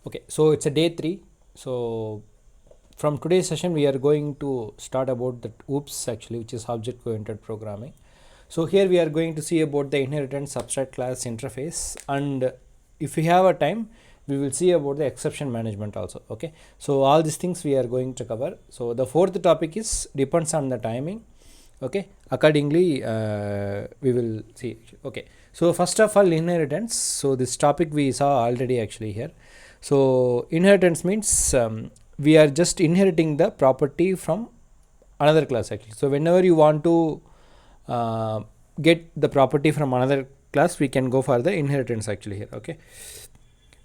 Okay, so it's a day 3. So from today's session we are going to start about the OOPS actually, which is object oriented programming. So here we are going to see about the inheritance abstract class interface, and if we have a time we will see about the exception management also. Okay, so all these things we are going to cover. So the fourth topic is depends on the timing. Okay, accordingly we will see. Okay, so first of all, inheritance. So this topic we saw already actually here. So inheritance means we are just inheriting the property from another class actually. So whenever you want to get the property from another class, we can go for the inheritance actually here. Okay,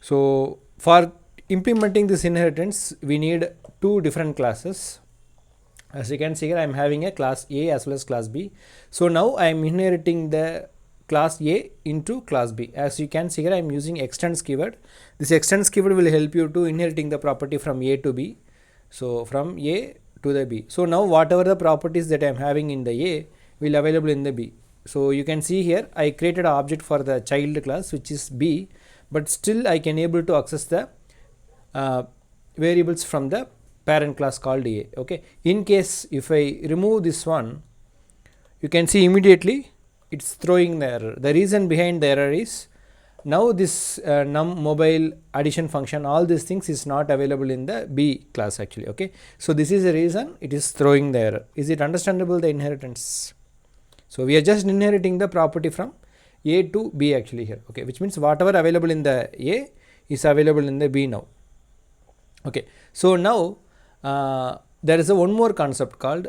so for implementing this inheritance we need two different classes. As you can see here, I am having a class A as well as class B. So now I am inheriting the class A into class B. As you can see here, I am using extends keyword. This extends keyword will help you to inheriting the property from A to B. So from A to the B. So now whatever the properties that I am having in the A will available in the B. So you can see here I created an object for the child class which is B, but still I can able to access the variables from the parent class called A. Okay, in case if I remove this one, you can see immediately it's throwing the error. The reason behind the error is now this num mobile addition function, all these things is not available in the B class actually. Okay, so this is the reason it is throwing the error. Is it understandable, the inheritance? So we are just inheriting the property from A to B actually here. Okay, which means whatever available in the A is available in the B now. Okay, so now there is a one more concept called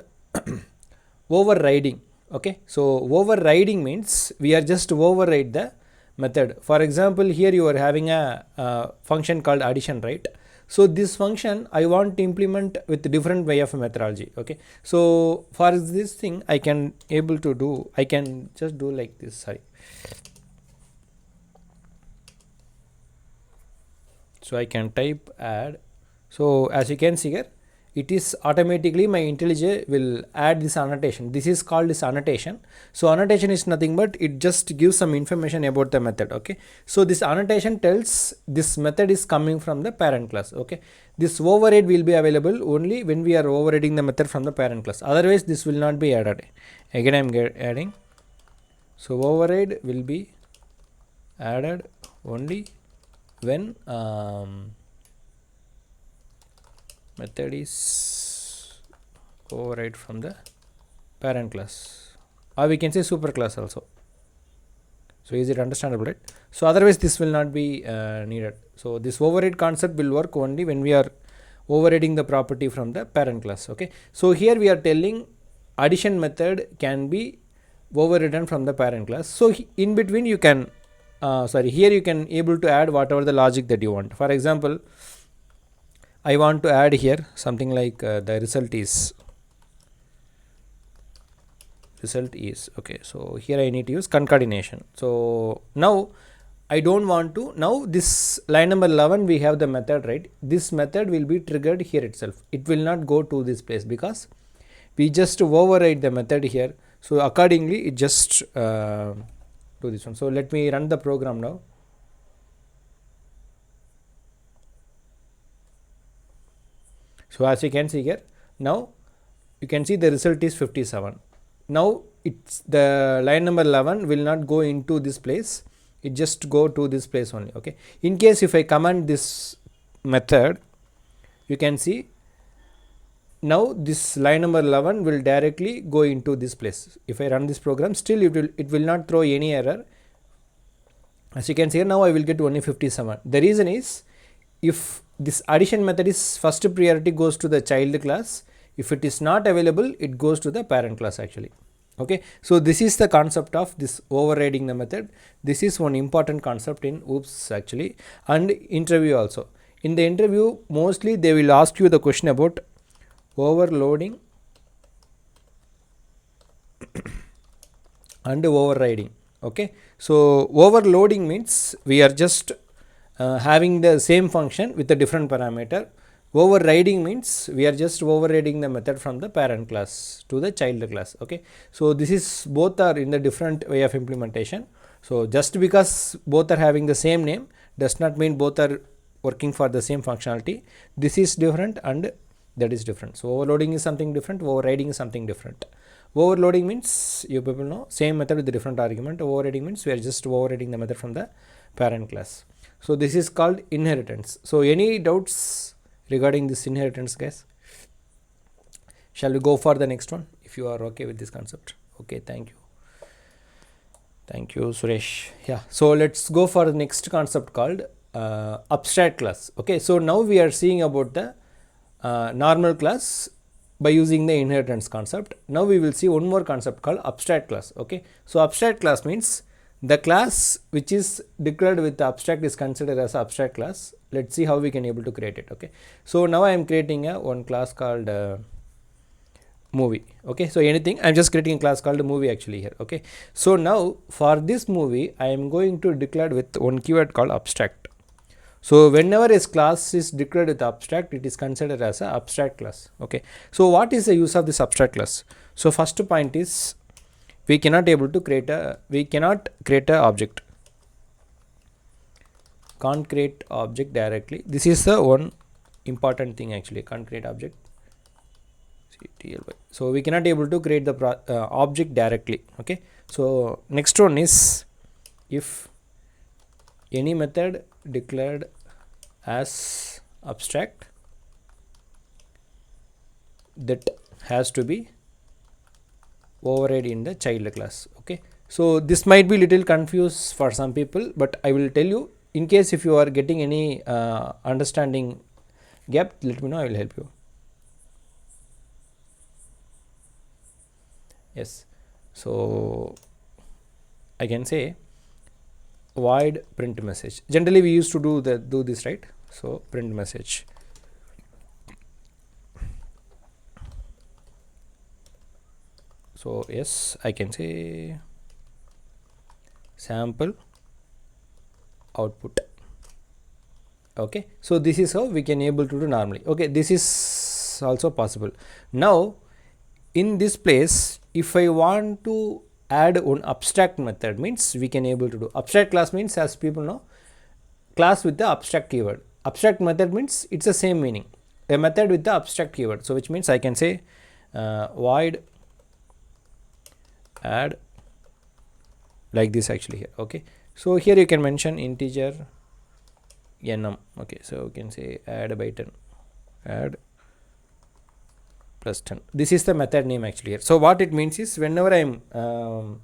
overriding. Okay, so overriding means we are just override the method. For example, here you are having a function called addition, right? So this function I want to implement with different way of methodology. Okay, so for this thing I can able to do, I can just do like this. Sorry. So I can type add. So as you can see here, it is automatically my IntelliJ will add this annotation. This is called this annotation. So annotation is nothing but it just gives some information about the method. Okay, so this annotation tells this method is coming from the parent class. Okay, this override will be available only when we are overriding the method from the parent class, otherwise this will not be added. Again I am adding. So override will be added only when method is override from the parent class, or we can say super class also. So is it understandable, right? So otherwise this will not be needed. So this override concept will work only when we are overriding the property from the parent class. Okay, so here we are telling addition method can be overridden from the parent class. So in between you can here you can able to add whatever the logic that you want. For example, I want to add here something like the result is okay. So here I need to use concatenation. So now I don't want to, now this line number 11 we have the method, right? This method will be triggered here itself. It will not go to this place because we just override the method here. So accordingly it just do this one. So let me run the program now. So as you can see here, now you can see the result is 57. Now it's the line number 11 will not go into this place, it just go to this place only. Okay, in case if I command this method, you can see now this line number 11 will directly go into this place. If I run this program, still it will not throw any error. As you can see here, now I will get only 57. The reason is, if this addition method is first priority goes to the child class, if it is not available it goes to the parent class actually. Okay, so this is the concept of this overriding the method. This is one important concept in OOPS actually, and interview also. In the interview mostly they will ask you the question about overloading and overriding. Okay, so overloading means we are just having the same function with a different parameter. Overriding means we are just overriding the method from the parent class to the child class. Okay, so this is both are in the different way of implementation. So just because both are having the same name does not mean both are working for the same functionality. This is different and that is different. So overloading is something different, overriding is something different. Overloading means you people know same method with a different argument. Overriding means we are just overriding the method from the parent class. So this is called inheritance. So any doubts regarding this inheritance, guys? Shall we go for the next one if you are okay with this concept? Okay, thank you Suresh. Yeah, so let's go for the next concept called abstract class. Okay, so now we are seeing about the normal class by using the inheritance concept. Now we will see one more concept called abstract class. Okay, so abstract class means the class which is declared with the abstract is considered as abstract class. Let's see how we can able to create it. Okay, so now I am creating a one class called movie. Okay, so anything, I'm just creating a class called movie actually here. Okay, so now for this movie I am going to declare with one keyword called abstract. So whenever a class is declared with abstract, it is considered as an abstract class. Okay, so what is the use of this abstract class? So first point is we cannot create a object, can't create object directly. This is the one important thing actually, can't create object. So we cannot able to create the object directly. Okay, so next one is if any method declared as abstract, that has to be override in the child class. Okay, so this might be little confused for some people, but I will tell you, in case if you are getting any understanding gap, let me know, I will help you. Yes, so I can say void print message. Generally we used to do this, right? So print message. So yes, I can say sample output. Okay, so this is how we can able to do normally. Okay, this is also possible. Now in this place, if I want to add one abstract method, means we can able to do abstract class means, as people know, class with the abstract keyword. Abstract method means it's the same meaning, a method with the abstract keyword. So which means I can say void add like this actually here. Okay, so here you can mention integer num. Okay, so you can say add by 10, add plus 10. This is the method name actually here. So what it means is, whenever I am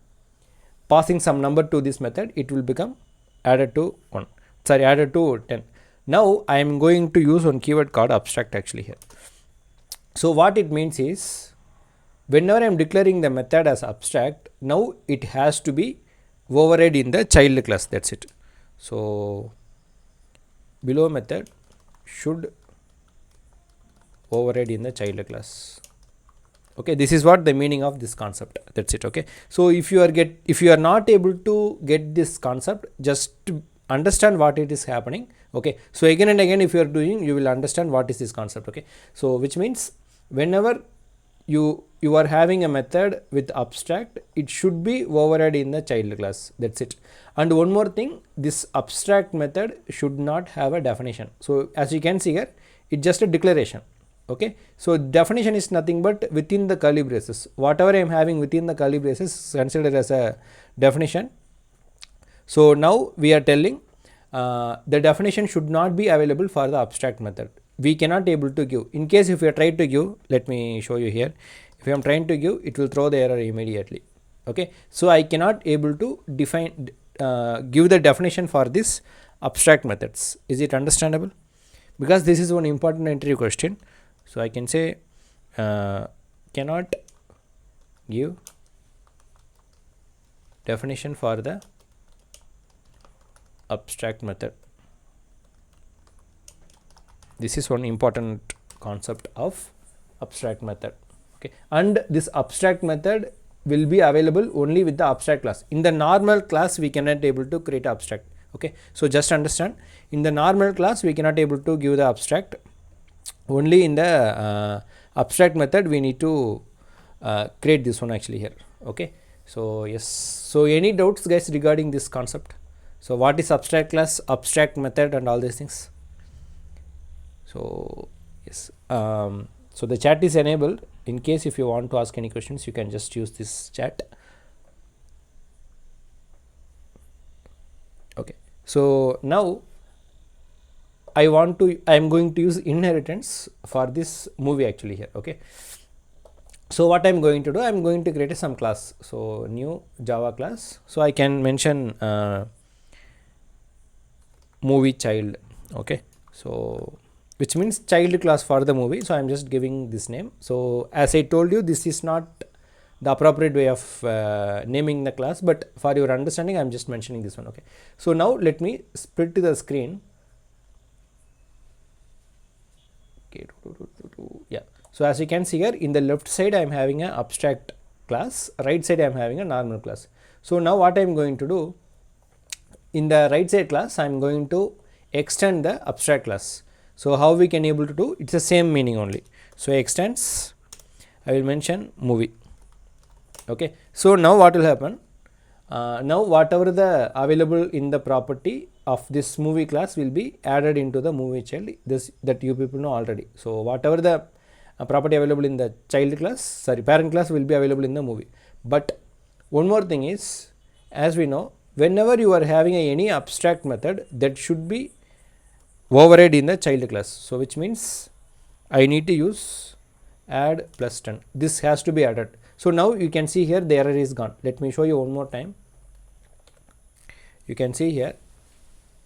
passing some number to this method, it will become added to 1, sorry, added to 10. Now I am going to use one keyword called abstract actually here. So what it means is, whenever I am declaring the method as abstract, now it has to be override in the child class. That's it. So below method should override in the child class. Okay, this is what the meaning of this concept. That's it. Okay, so if you are not able to get this concept, just understand what it is happening. Okay, so again and again if you are doing, you will understand what is this concept. Okay, so which means whenever you are having a method with abstract, it should be override in the child class. That's it. And one more thing, this abstract method should not have a definition. So as you can see here, it's just a declaration. Okay, so definition is nothing but within the curly braces. Whatever I am having within the curly braces is considered as a definition. So now we are telling the definition should not be available for the abstract method. We cannot able to give. In case if you are trying to give, let me show you here. If I am trying to give, it will throw the error immediately. Okay, so I cannot able to define give the definition for this abstract methods. Is it understandable? Because this is one important interview question. So I can say cannot give definition for the abstract method. This is one important concept of abstract method. Okay, and this abstract method will be available only with the abstract class. In the normal class we cannot able to create abstract. Okay, so just understand, in the normal class we cannot able to give the abstract. Only in the abstract method we need to create this one actually here. Okay, so yes, so any doubts guys regarding this concept? So what is abstract class, abstract method and all these things? So yes, so the chat is enabled. In case if you want to ask any questions, you can just use this chat. Okay, so now I'm going to use inheritance for this movie actually here. Okay, so what I'm going to do, I'm going to create some class. So new Java class. So I can mention movie child. Okay, so which means child class for the movie. So I'm just giving this name. So as I told you, this is not the appropriate way of naming the class, but for your understanding I'm just mentioning this one. Okay, so now let me split to the screen. Okay, yeah, so as you can see here, in the left side I am having an abstract class, right side I am having a normal class. So now what I am going to do, in the right side class I am going to extend the abstract class. So how we can able to do, it's the same meaning only. So extends, I will mention movie. Okay, so now what will happen, now whatever the available in the property of this movie class will be added into the movie child, this that you people know already. So whatever the property available in the child class, sorry, parent class will be available in the movie. But one more thing is, as we know, whenever you are having any abstract method, that should be override in the child class. So which means I need to use add plus 10, this has to be added. So now you can see here the error is gone. Let me show you one more time. You can see here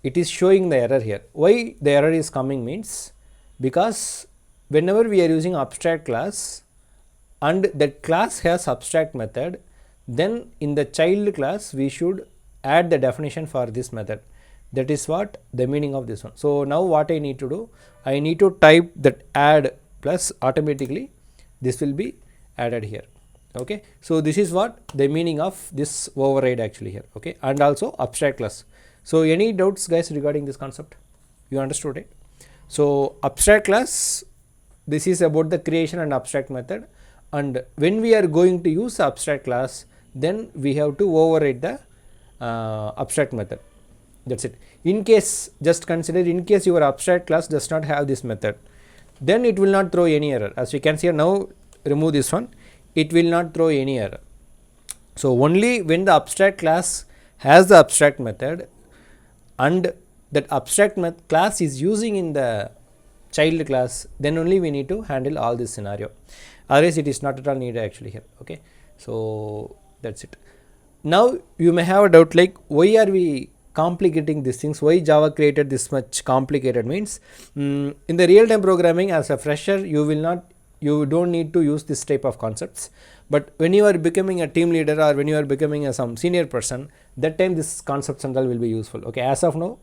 it is showing the error here. Why the error is coming means, because whenever we are using abstract class and that class has abstract method, then in the child class we should add the definition for this method. That is what the meaning of this one. So now what I need to do, I need to type that add plus, automatically this will be added here. Okay, so this is what the meaning of this override actually here. Okay, and also abstract class. So any doubts guys regarding this concept? You understood it? So abstract class, this is about the creation and abstract method, and when we are going to use abstract class, then we have to override the abstract method. That's it. In case, just consider, in case your abstract class does not have this method, then it will not throw any error. As you can see here, now remove this one, it will not throw any error. So only when the abstract class has the abstract method and that abstract class is using in the child class, then only we need to handle all this scenario. Otherwise it is not at all needed actually here. Okay, so that's it. Now you may have a doubt like, why are we complicating these things, why Java created this much complicated? Means in the real time programming, as a fresher you don't need to use this type of concepts, but when you are becoming a team leader or when you are becoming some senior person, that time this concepts and all will be useful. Okay, as of now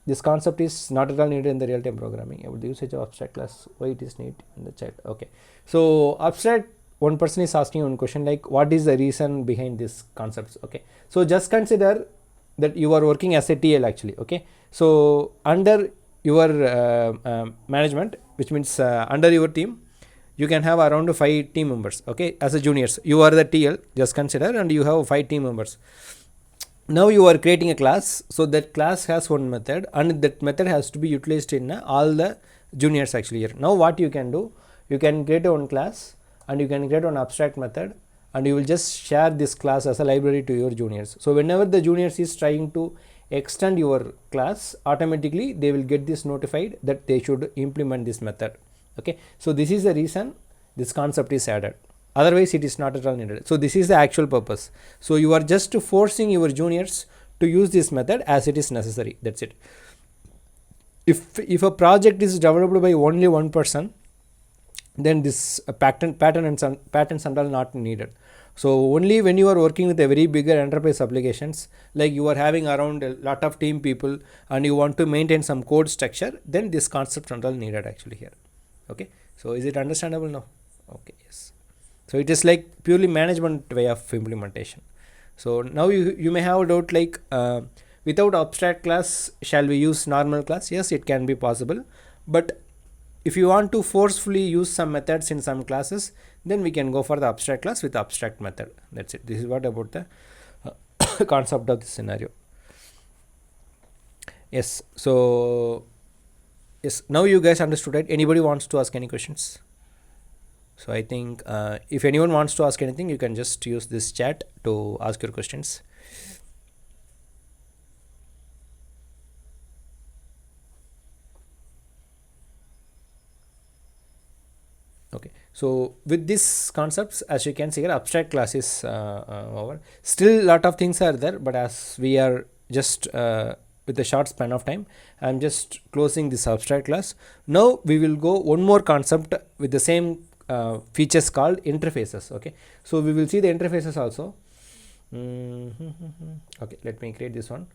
this concept is not at all needed in the real time programming about the usage of abstract class, why it is needed in the chat. Okay, so abstract, one person is asking one question like, what is the reason behind these concepts? Okay, so just consider that you are working as a TL actually. Okay, so under your management, which means under your team, you can have around 5 team members. Okay, as a juniors, you are the TL, just consider, and you have 5 team members. Now you are creating a class, so that class has one method and that method has to be utilized in all the juniors actually here. Now what you can do, you can create one class and you can create one abstract method and you will just share this class as a library to your juniors. So whenever the juniors is trying to extend your class, automatically they will get this notified that they should implement this method. Okay, so this is the reason this concept is added, otherwise it is not at all needed. So this is the actual purpose. So you are just forcing your juniors to use this method as it is necessary. That's it. If a project is developed by only one person, then this patterns and all not needed. So only when you are working with a very bigger enterprise applications, like you are having around a lot of team people and you want to maintain some code structure, then this concept and all needed actually here. Okay, so is it understandable now? Okay, yes. So it is like purely management way of implementation. So now you may have a doubt like, without abstract class shall we use normal class? Yes, it can be possible, but if you want to forcefully use some methods in some classes, then we can go for the abstract class with abstract method. That's it. This is what about the concept of this scenario. Yes, so Yes, now you guys understood, right? Anybody wants to ask any questions? So I think if anyone wants to ask anything, you can just use this chat to ask your questions. Okay, so with these concepts, as you can see here, abstract class is over. Still lot of things are there, but as we are just with a short span of time, I'm just closing this abstract class. Now we will go one more concept with the same features called interfaces. Okay, so we will see the interfaces also. Okay, let me create this one.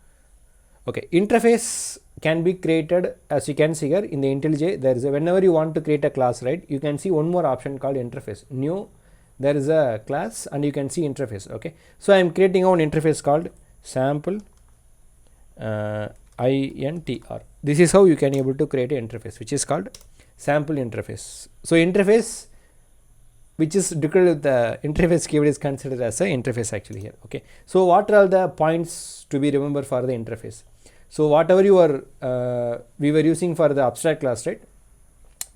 Okay, interface can be created, as you can see here in the IntelliJ. There is a, whenever you want to create a class, right, you can see one more option called interface. New, there is a class and you can see interface. Okay, so I am creating one interface called sample intr. This is how you can able to create an interface, which is called sample interface. So interface which is declared with the interface keyword is considered as a interface actually here. Okay, so what are all the points to be remembered for the interface? So whatever you are we were using for the abstract class, right,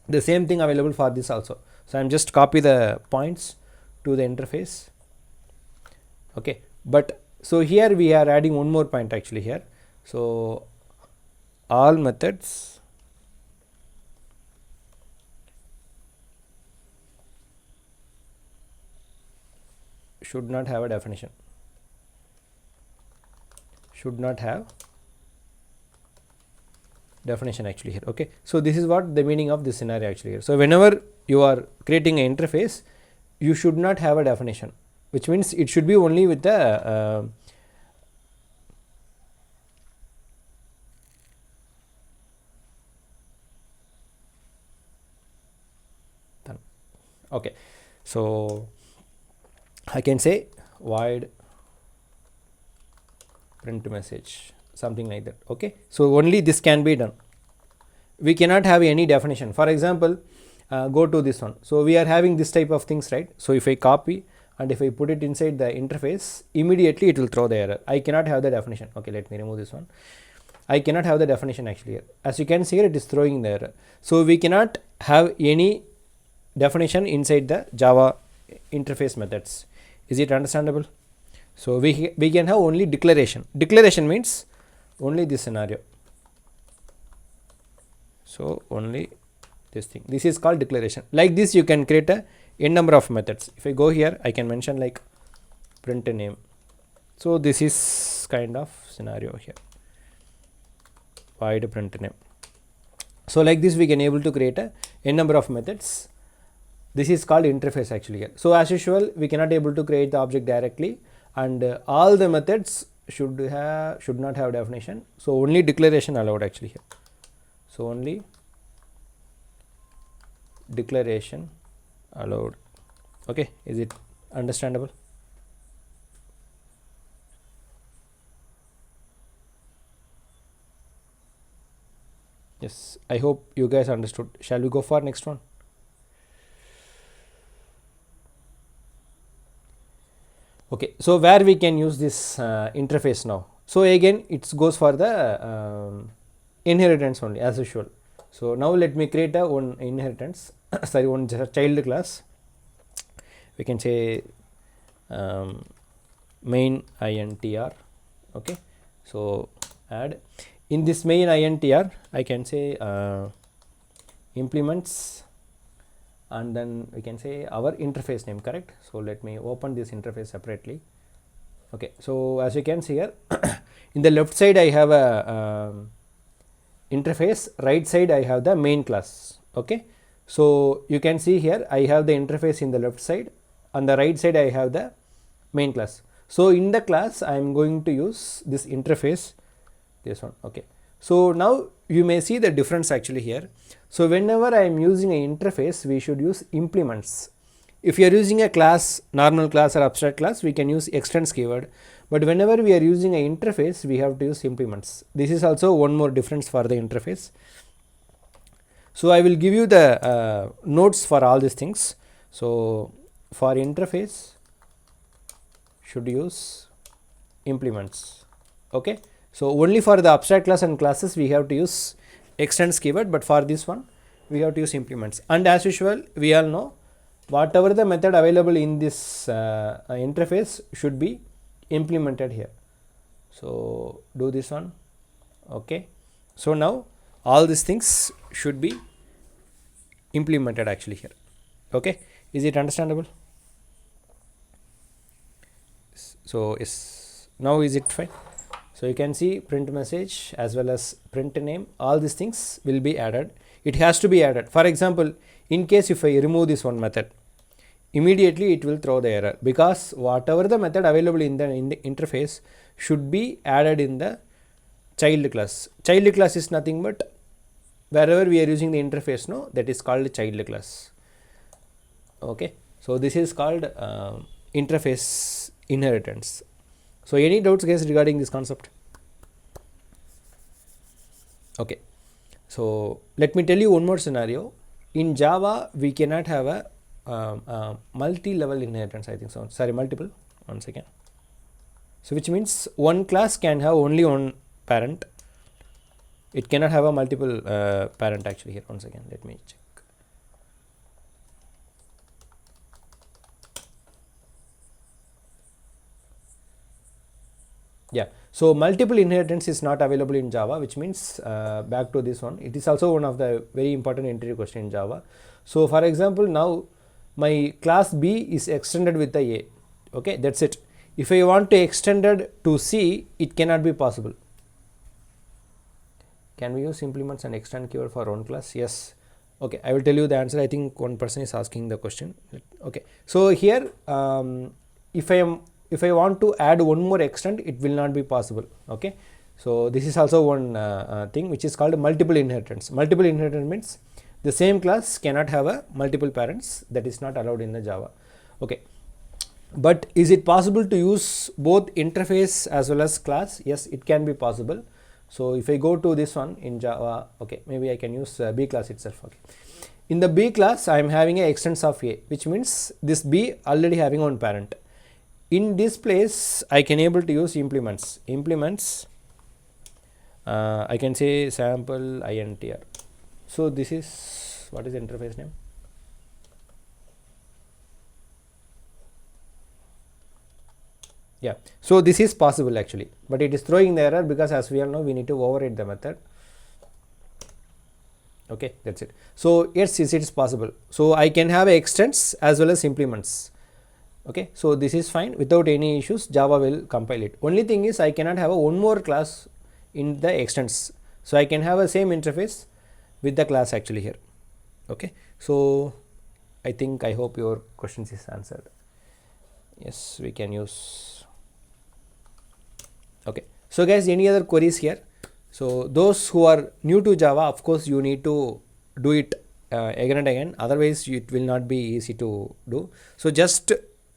the same thing available for this also. So I'm just copy the points to the interface. Okay, but so here we are adding one more point actually here. So all methods should not have a definition, should not have definition actually here. Okay, so this is what the meaning of this scenario actually here. So whenever you are creating an interface, you should not have a definition, which means it should be only with the okay, so I can say void print message, something like that. Okay, so only this can be done. We cannot have any definition. For example, go to this one. So we are having this type of things, right? So if I copy and if I put it inside the interface, immediately it will throw the error. I cannot have the definition. Okay, let me remove this one. I cannot have the definition actually here. As you can see here, it is throwing the error. So we cannot have any definition inside the Java interface methods. Is it understandable? So we can have only declaration. Declaration means only this scenario. So only this thing. This is called declaration. Like this, you can create a n number of methods. If I go here, I can mention like print a name. So this is kind of scenario here. Void print name. So like this, we can able to create a n number of methods. This is called interface actually here. So as usual, we cannot able to create the object directly, and all the methods should not have definition. So only declaration allowed actually here. So only declaration allowed. Okay, is it understandable? Yes, I hope you guys understood. Shall we go for next one? Okay, so where we can use this interface now? So again, it goes for the inheritance only as usual. So now let me create a one inheritance sorry, one child class. We can say main intr. Okay, so add in this main intr, I can say implements, and then we can say our interface name, correct? So let me open this interface separately. Okay, so as you can see here in the left side I have a interface, right side I have the main class. Okay, so you can see here I have the interface in the left side, on the right side I have the main class. So in the class I am going to use this interface, this one. Okay, so now you may see the difference actually here. So whenever I am using an interface, we should use implements. If you are using a class, normal class or abstract class, we can use extends keyword, but whenever we are using an interface, we have to use implements. This is also one more difference for the interface. So I will give you the notes for all these things. So for interface should use implements. Okay, so only for the abstract class and classes we have to use extends keyword, but for this one we have to use implements. And as usual, we all know whatever the method available in this interface should be implemented here. So do this one. Okay, so now all these things should be implemented actually here. Okay, is it understandable? So is now is it fine? So you can see print message as well as print name, all these things will be added. It has to be added. For example, in case if I remove this one method, immediately it will throw the error, because whatever the method available in the interface should be added in the child class. Child class is nothing but wherever we are using the interface, no, that is called child class. Okay, so this is called interface inheritance. So any doubts guys regarding this concept? Okay, so let me tell you one more scenario. In Java we cannot have a multi-level inheritance, I think so, sorry, multiple, one second. So which means one class can have only one parent, it cannot have a multiple parent actually here. One second, let me check. Yeah, so multiple inheritance is not available in Java, which means back to this one, it is also one of the very important interview question in Java. So for example, now my class B is extended with the A. Okay, that's it. If I want to extend it to C, it cannot be possible. Can we use implements and extend keyword for one class? Yes. Okay, I will tell you the answer. I think one person is asking the question. Okay, so here if I want to add one more extend, it will not be possible. Okay, so this is also one thing which is called multiple inheritance. Multiple inheritance means the same class cannot have a multiple parents, that is not allowed in the Java. Okay, but is it possible to use both interface as well as class? Yes, it can be possible. So if I go to this one in Java, okay, maybe I can use B class itself. Okay, in the B class I am having a extents of A, which means this B already having one parent. In this place I can able to use implements. I can say sample intr. So this is, what is the interface name? Yeah, so this is possible actually, but it is throwing the error because as we all know we need to override the method. Okay, that's it. So yes, it is possible. So I can have extents as well as implements. Okay, so this is fine without any issues. Java will compile it. Only thing is I cannot have a one more class in the extents. So I can have a same interface with the class actually here. Okay, so I hope your questions is answered. Yes, we can use. Okay, so guys, any other queries here? So those who are new to Java, of course you need to do it again and again, otherwise it will not be easy to do. So just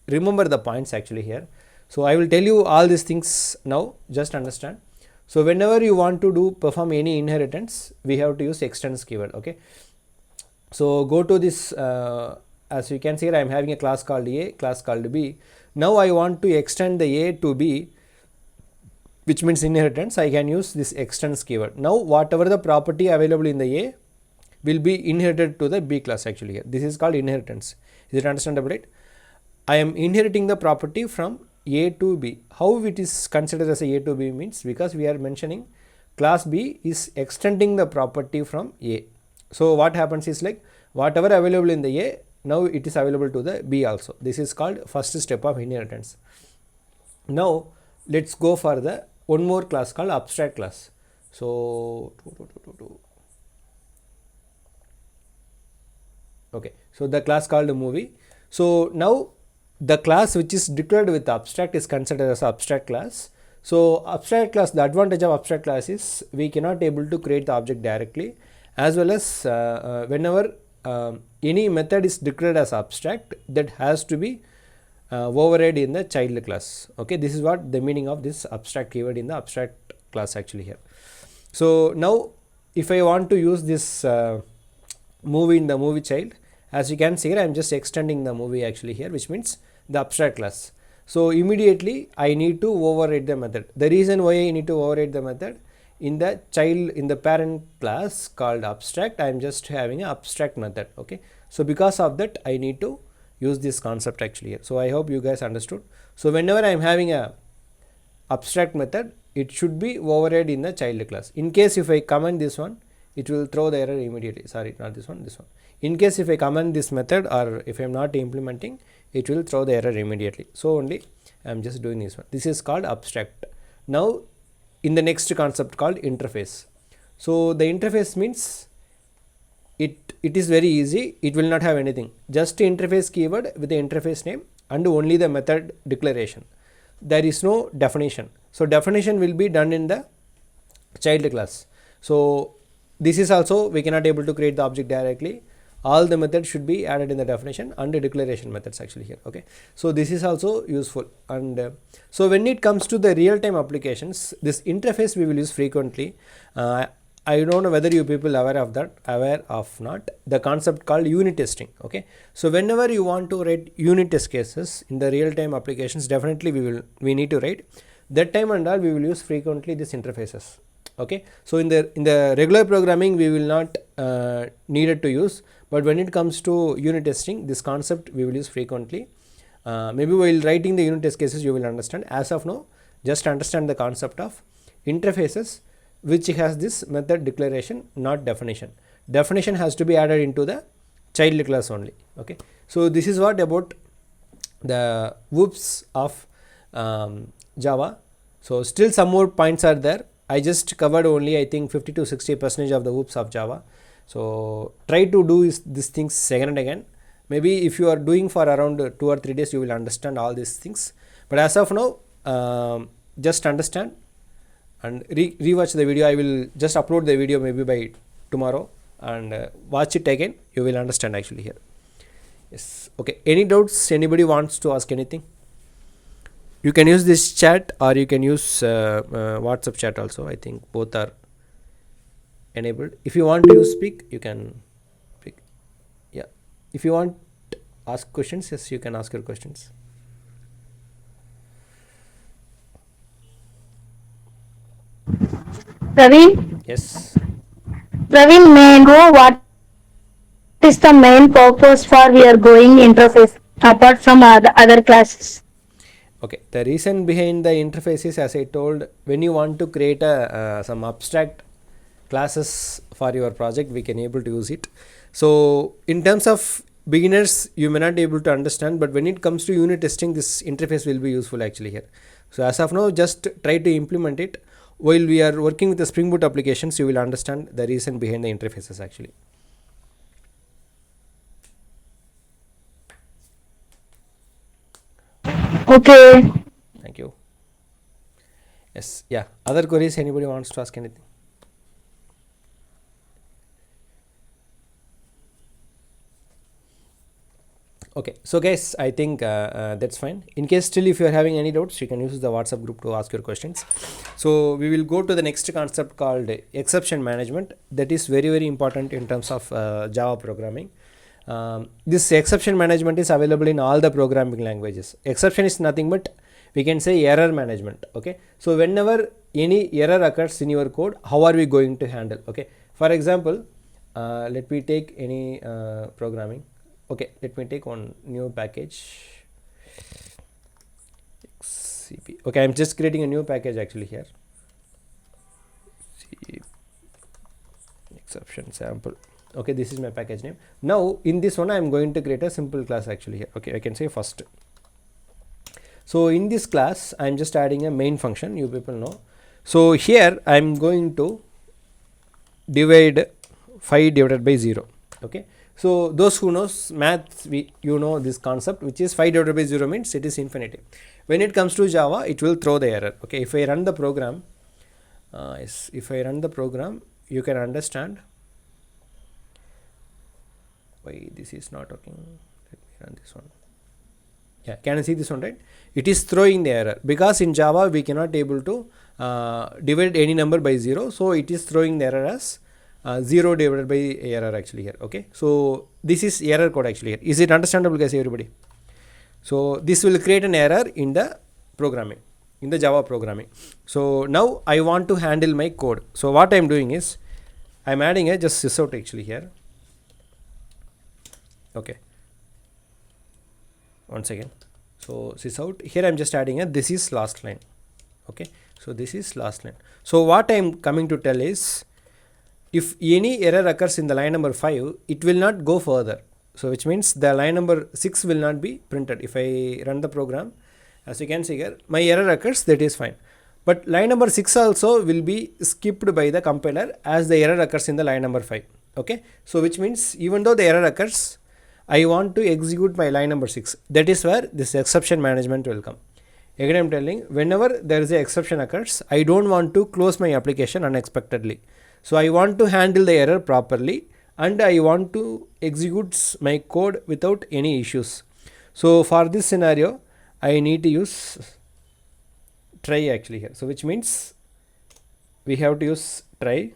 remember the points actually here. So I will tell you all these things now, just understand. So whenever you want to perform any inheritance, we have to use extends keyword. Okay, so go to this, as you can see here, I am having a class called A, class called B. Now I want to extend the A to B, which means inheritance. I can use this extends keyword. Now whatever the property available in the A will be inherited to the B class actually here. This is called inheritance. Is it understandable, right? I am inheriting the property from A to B. How it is considered as a to B means, because we are mentioning class B is extending the property from A. So what happens is like whatever available in the A, now it is available to the B also. This is called first step of inheritance. Now let's go for the one more class called abstract class. So okay, so the class called movie. So now the class which is declared with abstract is considered as abstract class. So abstract class, the advantage of abstract class is we cannot able to create the object directly, as well as whenever any method is declared as abstract, that has to be override in the child class. Okay, this is what the meaning of this abstract keyword in the abstract class actually here. So now if I want to use this movie in the movie child, as you can see here, I am just extending the movie actually here, which means the abstract class. So immediately I need to override the method. The reason why I need to override the method, in the child, in the parent class called abstract, I am just having an abstract method. Okay, so because of that I need to use this concept actually here. So I hope you guys understood. So whenever I am having a abstract method, it should be override in the child class. In case if I comment this one, it will throw the error immediately. Sorry, not this one, this one. In case if I comment this method, or if I am not implementing, it will throw the error immediately. So only I am just doing this one. This is called abstract. Now in the next concept called interface. So the interface means it is very easy. It will not have anything, just interface keyword with the interface name and only the method declaration. There is no definition. So definition will be done in the child class. So this is also, we cannot able to create the object directly. All the methods should be added in the definition and the declaration methods actually here. Okay, so this is also useful. And so when it comes to the real time applications, this interface we will use frequently. I don't know whether you people are aware of not, the concept called unit testing. Okay, so whenever you want to write unit test cases in the real time applications, definitely we need to write that time, and all we will use frequently these interfaces. Okay, so in the regular programming we will not needed to use, but when it comes to unit testing, this concept we will use frequently. Maybe while writing the unit test cases you will understand. As of now, just understand the concept of interfaces which has this method declaration, not definition. Definition has to be added into the child class only. Okay, so this is what about the whoops of Java. So still some more points are there. I just covered only I think 50 to 60% of the whoops of Java. So try to do these things again and again. Maybe if you are doing for around 2 or 3 days, you will understand all these things. But as of now, just understand and rewatch the video. I will just upload the video maybe by tomorrow, and watch it again. You will understand actually here. Yes. Okay. Any doubts? Anybody wants to ask anything? You can use this chat, or you can use WhatsApp chat also. I think both are enabled. If you want to speak, you can speak. Yeah. If you want to ask questions, yes, you can ask your questions. Praveen? Yes. Praveen, may I know what is the main purpose for we are going interface apart from other classes? Okay, the reason behind the interface is, as I told, when you want to create a some abstract classes for your project, we can able to use it. So in terms of beginners, you may not be able to understand, but when it comes to unit testing, this interface will be useful actually here. So as of now, just try to implement it. While we are working with the Spring Boot applications, you will understand the reason behind the interfaces actually. Okay. Thank you. Yes, yeah. Other queries, anybody wants to ask anything? Okay, so guys, I think that's fine. In case still if you are having any doubts, you can use the WhatsApp group to ask your questions. So we will go to the next concept called exception management. That is very, very important in terms of Java programming. This exception management is available in all the programming languages. Exception is nothing but, we can say, error management. Okay, so whenever any error occurs in your code, how are we going to handle? Okay, for example, let me take any programming. Okay, let me take one new package. XCP. Okay, I'm just creating a new package actually here. Exception sample. Okay, this is my package name. Now in this one I am going to create a simple class actually here. Okay, I can say first. So in this class I am just adding a main function, you people know. So here I am going to divide 5 divided by 0. Okay, so those who knows maths, you know this concept, which is 5 divided by 0 means it is infinity. When it comes to Java, it will throw the error. Okay, if I run the program, if I run the program, you can understand why this is not working. Let me run this one. Yeah, can I see this one, right? It is throwing the error because in Java we cannot able to divide any number by 0, so it is throwing the error as 0 divided by error actually here. Okay, so this is error code actually here. Is it understandable, guys, everybody? So this will create an error in the programming. in the Java programming. So now I want to handle my code. So what I'm doing is I'm adding a just sysout actually here. Okay, once again, so sysout here I'm just adding a this is last line. Okay, so this is last line. So what I'm coming to tell is if any error occurs in the line number 5, it will not go further. So which means the line number 6 will not be printed. If I run the program, as you can see here, my error occurs, that is fine. But line number 6 also will be skipped by the compiler as the error occurs in the line number 5. Okay, so which means even though the error occurs, I want to execute my line number 6. That is where this exception management will come. Again I am telling, whenever there is an exception occurs, I don't want to close my application unexpectedly. So I want to handle the error properly and I want to execute my code without any issues. So for this scenario, I need to use try actually here. So which means we have to use try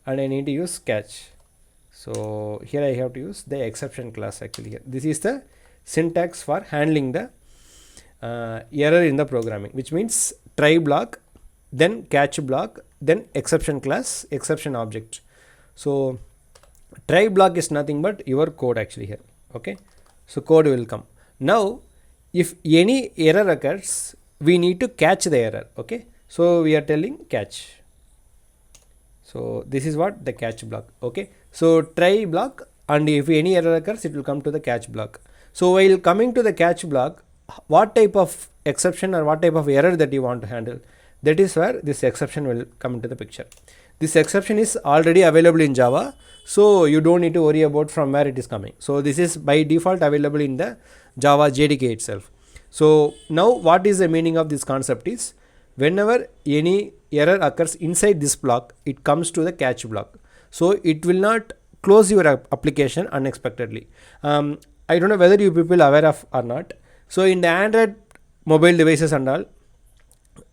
and I need to use catch. So here I have to use the exception class actually here. This is the syntax for handling the error in the programming, which means try block, then catch block, then exception class, exception object. So try block is nothing but your code actually here. Okay, so code will come. Now if any error occurs, we need to catch the error. Okay, so we are telling catch. So this is what the catch block. Okay, so try block, and if any error occurs, it will come to the catch block. So while coming to the catch block, what type of exception or what type of error that you want to handle, that is where this exception will come into the picture. This exception is already available in Java, so you don't need to worry about from where it is coming. So this is by default available in the Java JDK itself. So now what is the meaning of this concept is, whenever any error occurs inside this block, it comes to the catch block. So it will not close your application unexpectedly. I don't know whether you people are aware of or not. So in the Android mobile devices and all,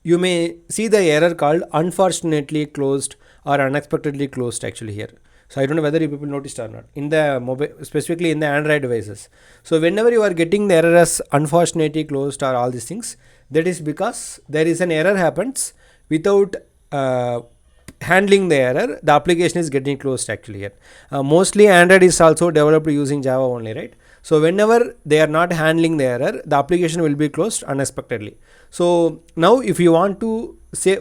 you may see the error called unfortunately closed or unexpectedly closed actually here. So I don't know whether you people noticed or not in the mobile, specifically in the Android devices. So whenever you are getting the error as unfortunately closed or all these things, that is because there is an error happens without handling the error, the application is getting closed actually here. Mostly Android is also developed using Java only, right? So whenever they are not handling the error, the application will be closed unexpectedly. So now if you want to say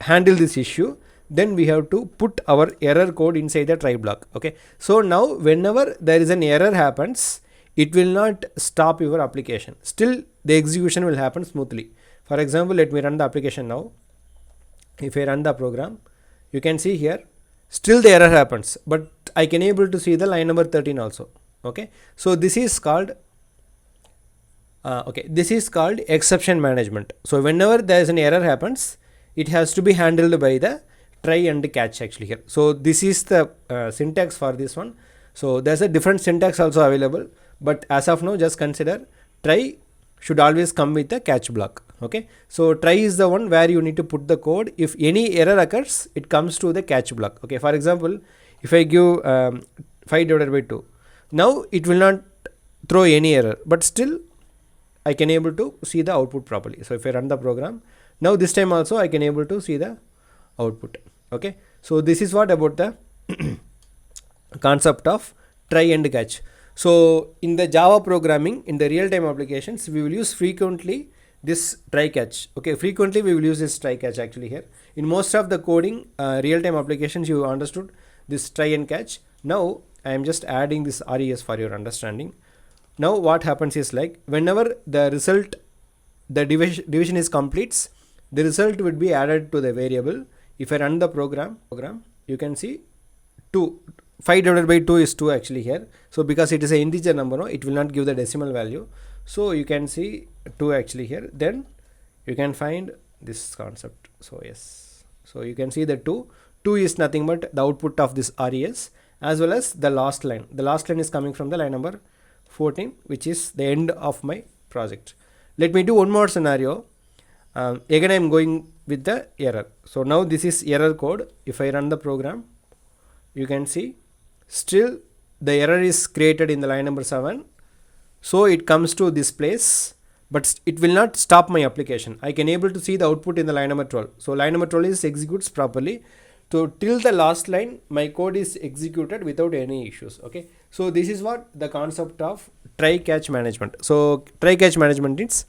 handle this issue, then we have to put our error code inside the try block. Okay, so now whenever there is an error happens, it will not stop your application, still the execution will happen smoothly. For example, let me run the application now. If I run the program, you can see here still the error happens, but I can able to see the line number 13 also. Okay, so this is called this is called exception management. So whenever there is an error happens, it has to be handled by the try and catch actually here. So this is the syntax for this one. So there's a different syntax also available, but as of now just consider try should always come with the catch block. Okay, so try is the one where you need to put the code. If any error occurs, it comes to the catch block. Okay, for example, if I give 5 divided by 2, now it will not throw any error, but still I can able to see the output properly. So if I run the program, now this time also I can able to see the output. Okay, so this is what about the concept of try and catch. So in the Java programming, in the real-time applications, we will use frequently this try catch. Okay, frequently we will use this try catch actually here. In most of the coding real-time applications, you understood this try and catch. Now I am just adding this res for your understanding. Now what happens is, like, whenever the result, the division is completes, the result would be added to the variable. If I run the program, you can see 2. 5 divided by 2 is 2 actually here. So because it is an integer number, no, it will not give the decimal value. So you can see 2 actually here. Then you can find this concept. So yes, so you can see the 2 is nothing but the output of this res, as well as the last line. The last line is coming from the line number 14, which is the end of my project. Let me do one more scenario. Again I am going with the error. So now this is error code. If I run the program, you can see still the error is created in the line number 7. So it comes to this place. but it will not stop my application. I can able to see the output in the line number 12. So line number 12 is executes properly. So till the last line my code is executed without any issues. Okay, so this is what the concept of try catch management. So try catch management is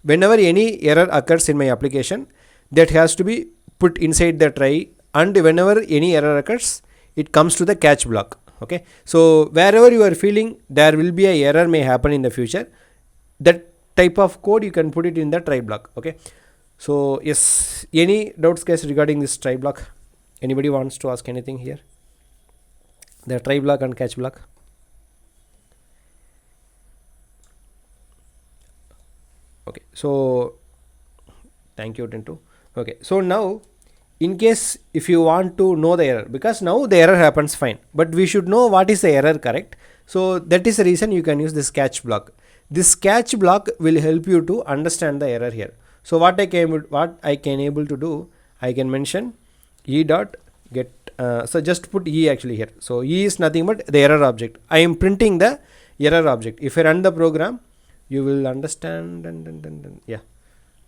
whenever any error occurs in my application, that has to be put inside the try, and whenever any error occurs, it comes to the catch block. Okay, so wherever you are feeling there will be a error may happen in the future, that type of code you can put it in the try block. Okay, so yes, any doubts guys regarding this try block? Anybody wants to ask anything here, the try block and catch block? Okay, so thank you Tintu. Okay, so now in case if you want to know the error, because now the error happens fine, but we should know what is the error, correct? So that is the reason you can use this catch block. This catch block will help you to understand the error here. So what I can able to do, I can mention e dot get, so just put e actually here. So e is nothing but the error object. I am printing the error object. If I run the program, you will understand, and yeah,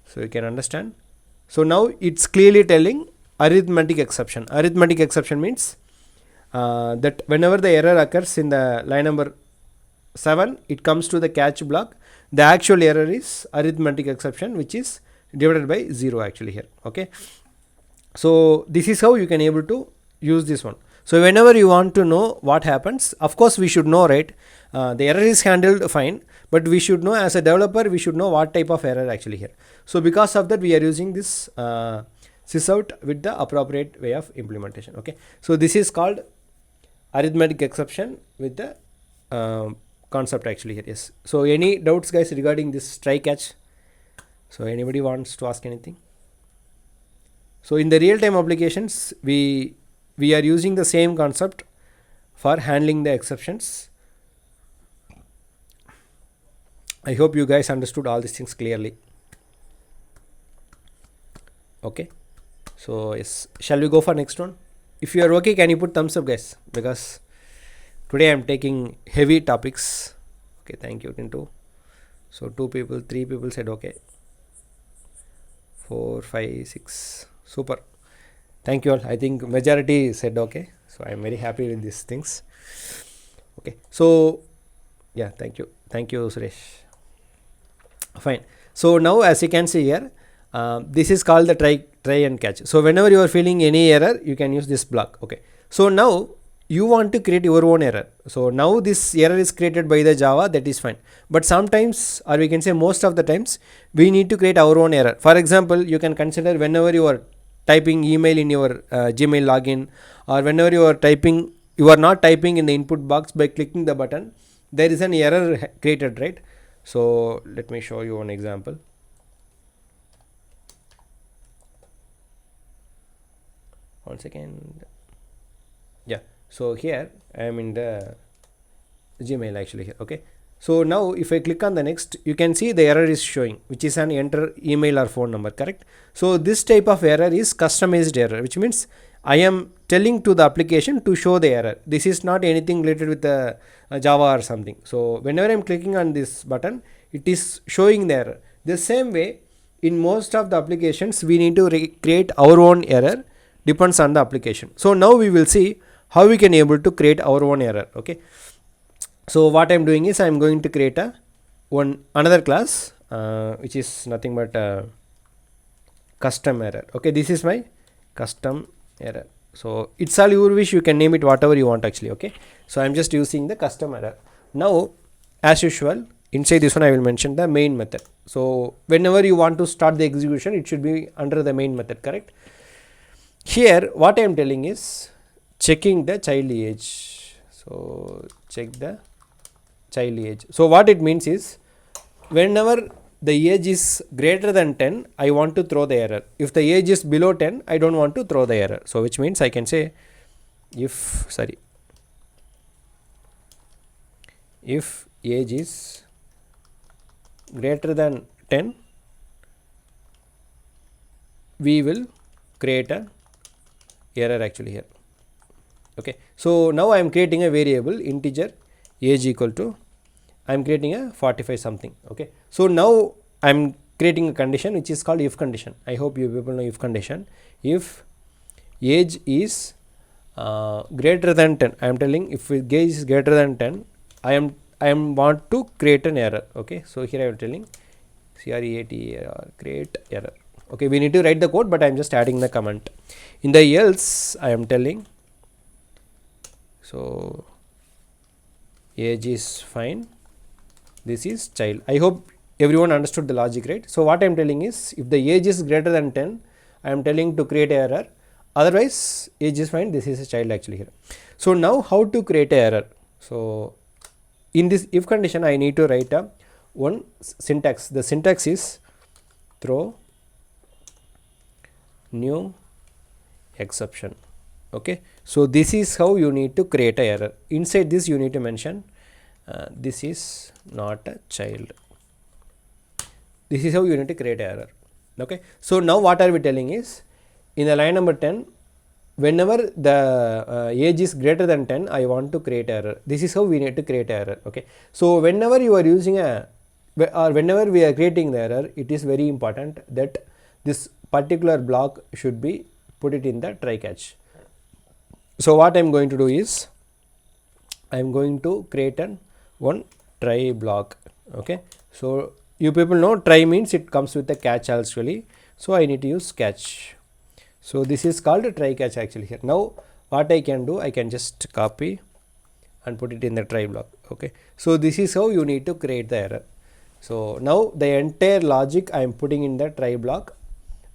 so you can understand. So now it's clearly telling arithmetic exception. Arithmetic exception means that whenever the error occurs in the line number 7, it comes to the catch block. The actual error is arithmetic exception, which is divided by 0 actually here. Okay, so this is how you can able to use this one. So whenever you want to know what happens, of course we should know, right? The error is handled fine, but we should know, as a developer we should know what type of error actually here. So because of that we are using this sysout with the appropriate way of implementation. Okay, so this is called arithmetic exception with the concept actually here. Yes, so any doubts guys regarding this try catch? So anybody wants to ask anything? So in the real time applications we are using the same concept for handling the exceptions. I hope you guys understood all these things clearly. Okay, so yes, shall we go for next one? If you are okay, can you put thumbs up guys, because today I am taking heavy topics. Okay, thank you Tintu. So 2 people, 3 people said okay, 4, 5, 6, super, thank you all. I think majority said okay, so I am very happy with these things. Okay, so yeah, thank you Suresh. Fine, so now as you can see here, this is called the try and catch. So whenever you are feeling any error, you can use this block. Okay, so now you want to create your own error. So now this error is created by the Java, that is fine, but sometimes, or we can say most of the times, we need to create our own error. For example, you can consider whenever you are typing email in your Gmail login, or whenever you are not typing in the input box, by clicking the button there is an error created, right? So let me show you one example. One second. Yeah, so here I am in the Gmail actually here. Okay, so now if I click on the next, you can see the error is showing, which is an enter email or phone number, correct? So this type of error is customized error, which means I am telling to the application to show the error. This is not anything related with the Java or something. So whenever I am clicking on this button, it is showing the error. The same way, in most of the applications we need to create our own error, depends on the application. So now we will see how we can able to create our own error. Okay, so what I am doing is I am going to create another class which is nothing but custom error. Okay, this is my custom error. So it's all your wish, you can name it whatever you want actually. Okay, so I am just using the custom error. Now as usual, inside this one I will mention the main method. So whenever you want to start the execution, it should be under the main method, correct? Here what I am telling is checking the child age. So check the child age. So what it means is, whenever the age is greater than 10, I want to throw the error. If the age is below 10, I don't want to throw the error. So which means I can say if age is greater than 10, we will create a error actually here. Okay, so now I am creating a variable integer age equal to, I am creating a 45 something. Okay, so now I'm creating a condition which is called if condition. I hope you people know if condition. If age is greater than 10, I am telling if age is greater than 10, I am want to create an error. Okay, so here I am telling create error. Okay, we need to write the code, but I am just adding the comment. In the else, I am telling so age is fine, this is child. I hope everyone understood the logic, right? So what I am telling is if the age is greater than 10, I am telling to create error, otherwise age is fine, this is a child actually here. So now how to create a error? So in this if condition I need to write a one syntax. The syntax is throw new exception. Okay, so this is how you need to create a error. Inside this you need to mention this is not a child. This is how you need to create a error. Okay, so now what are we telling is in the line number 10, whenever the age is greater than 10, I want to create error. This is how we need to create error. Okay, so whenever you are using a or whenever we are creating the error, it is very important that this particular block should be put it in the try catch. So what I am going to do is I am going to create an one try block. Okay, so you people know try means it comes with a catch actually, so I need to use catch. So this is called try catch actually here. Now what I can do, I can just copy and put it in the try block. Okay, so this is how you need to create the error. So now the entire logic I am putting in the try block,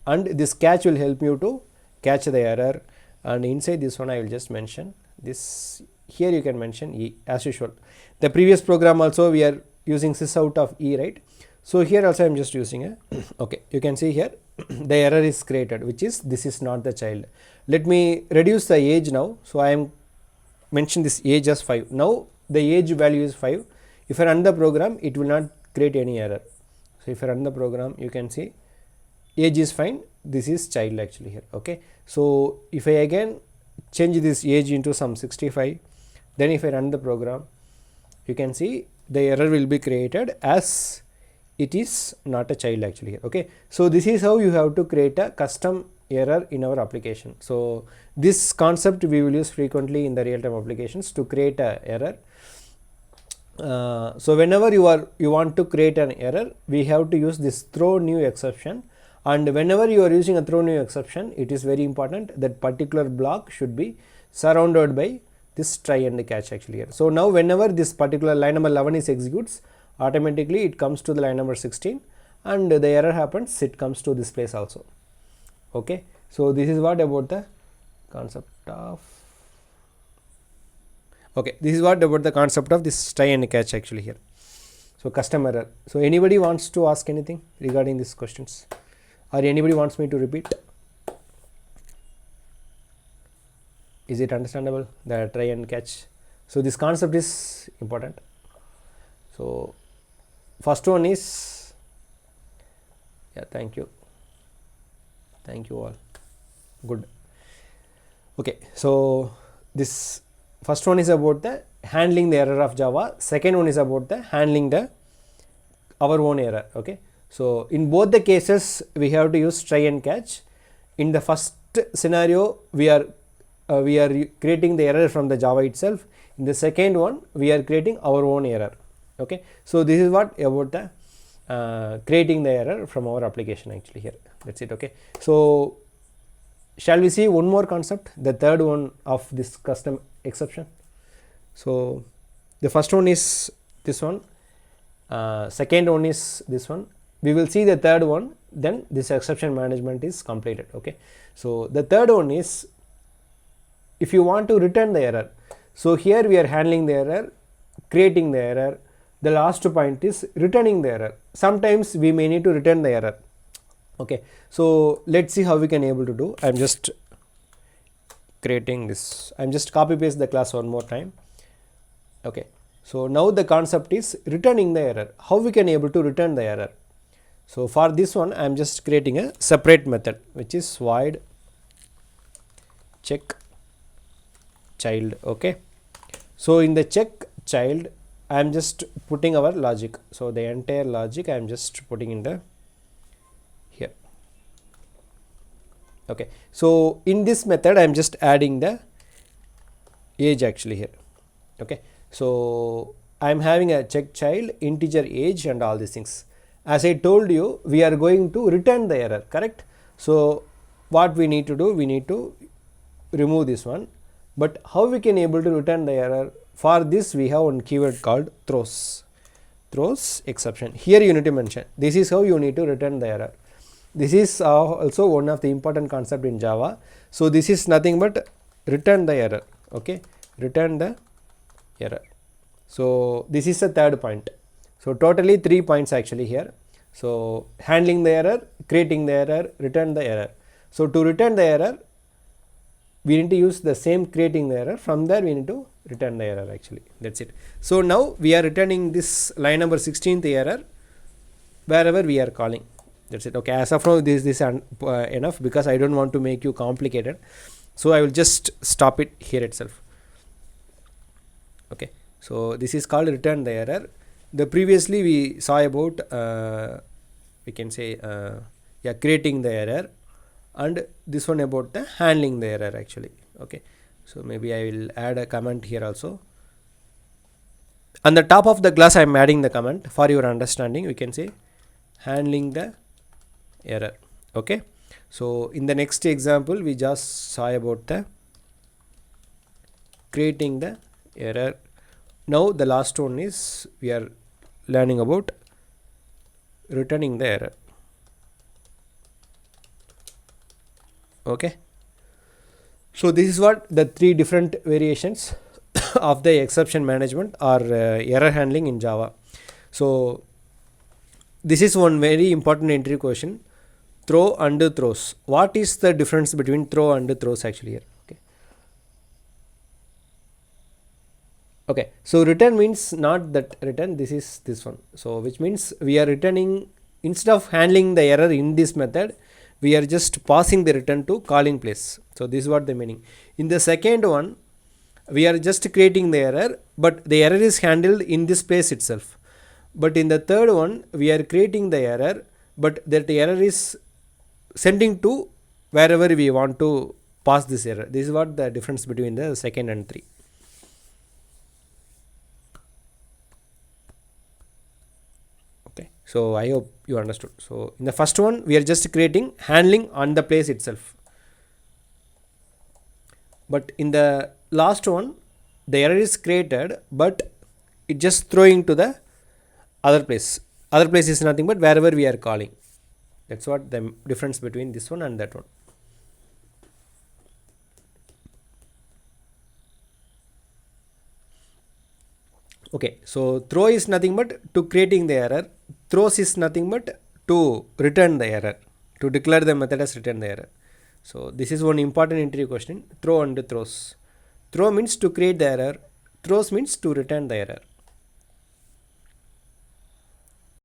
and this catch will help you to catch the error. And inside this one I will just mention this. Here you can mention E as usual. The previous program also we are using sys out of E, right? So here also I am just using a okay, you can see here the error is created, which is this is not the child. Let me reduce the age now. So I am mention this age as 5. Now the age value is 5. If I run the program, it will not create any error. So if I run the program, you can see age is fine, this is child actually here. Okay, so if I again change this age into some 65, then if I run the program, you can see the error will be created as it is not a child actually here. Okay, so this is how you have to create a custom error in our application. So this concept we will use frequently in the real-time applications to create a error. So whenever you want to create an error, we have to use this throw new exception. And whenever you are using a throw new exception, it is very important that particular block should be surrounded by this try and catch actually here. So now whenever this particular line number 11 is executes, automatically it comes to the line number 16, and the error happens, it comes to this place also. Okay, so this is what about the concept of this is what about the concept of this try and catch actually here. So custom error. So anybody wants to ask anything regarding these questions, or anybody wants me to repeat? Is it understandable, the try and catch? So this concept is important. So first one is thank you all, good. Okay, so this first one is about the handling the error of Java. Second one is about the handling the our own error. Okay, so in both the cases we have to use try and catch. In the first scenario we are creating the error from the Java itself. In the second one we are creating our own error. Okay, so this is what about the creating the error from our application actually here. That's it. Okay, so shall we see one more concept, the third one of this custom exception? So the first one is this one, second one is this one. We will see the third one, then this exception management is completed. Okay, so the third one is if you want to return the error. So here we are handling the error, creating the error. The last point is returning the error. Sometimes we may need to return the error. Okay, so let's see how we can able to do. I'm just creating this. I'm just copy paste the class one more time. Okay, so now the concept is returning the error. How we can able to return the error? So for this one I'm just creating a separate method which is void check child. Okay, so in the check child I am just putting our logic. So the entire logic I am just putting in the here. Okay, so in this method I am just adding the age actually here. Okay, so I am having a check child, integer age, and all these things. As I told you, we are going to return the error, correct? So what we need to do, we need to remove this one. But how we can able to return the error? For this we have one keyword called throws exception. Here you need to mention this is how you need to return the error. This is also one of the important concept in Java. So this is nothing but return the error. Okay, return the error. So this is the third point. So totally 3 points actually here. So handling the error, creating the error, return the error. So to return the error, we need to use the same creating the error. From there we need to return the error actually. That's it. So now we are returning this line number 16th error wherever we are calling. That's it. Okay, as of now this is enough, because I don't want to make you complicated. So I will just stop it here itself. Okay, so this is called return the error. The previously we saw about we can say yeah, creating the error, and this one about the handling the error actually. Okay, so maybe I will add a comment here also. On the top of the class I am adding the comment for your understanding. We can say handling the error. Okay, so in the next example we just saw about the creating the error. Now the last one is we are learning about returning the error. Okay, so this is what the 3 different variations of the exception management or error handling in Java. So this is one very important interview question: throw and throws. What is the difference between throw and throws actually here? Okay, okay, so return means not that return, this is this one. So which means we are returning, instead of handling the error in this method, we are just passing the return to calling place. So this is what the meaning. In the second one we are just creating the error, but the error is handled in this place itself. But in the third one we are creating the error, but that the error is sending to wherever we want to pass this error. This is what the difference between the second and 3. Okay, so I hope you understood. So in the first one we are just creating, handling on the place itself, but in the last one the error is created, but it just throwing to the other place. Other place is nothing but wherever we are calling. That's what the difference between this one and that one. Okay, so throw is nothing but to creating the error. Throws is nothing but to return the error, to declare the method as return the error. So this is one important interview question: throw and throws. Throw means to create the error, throws means to return the error.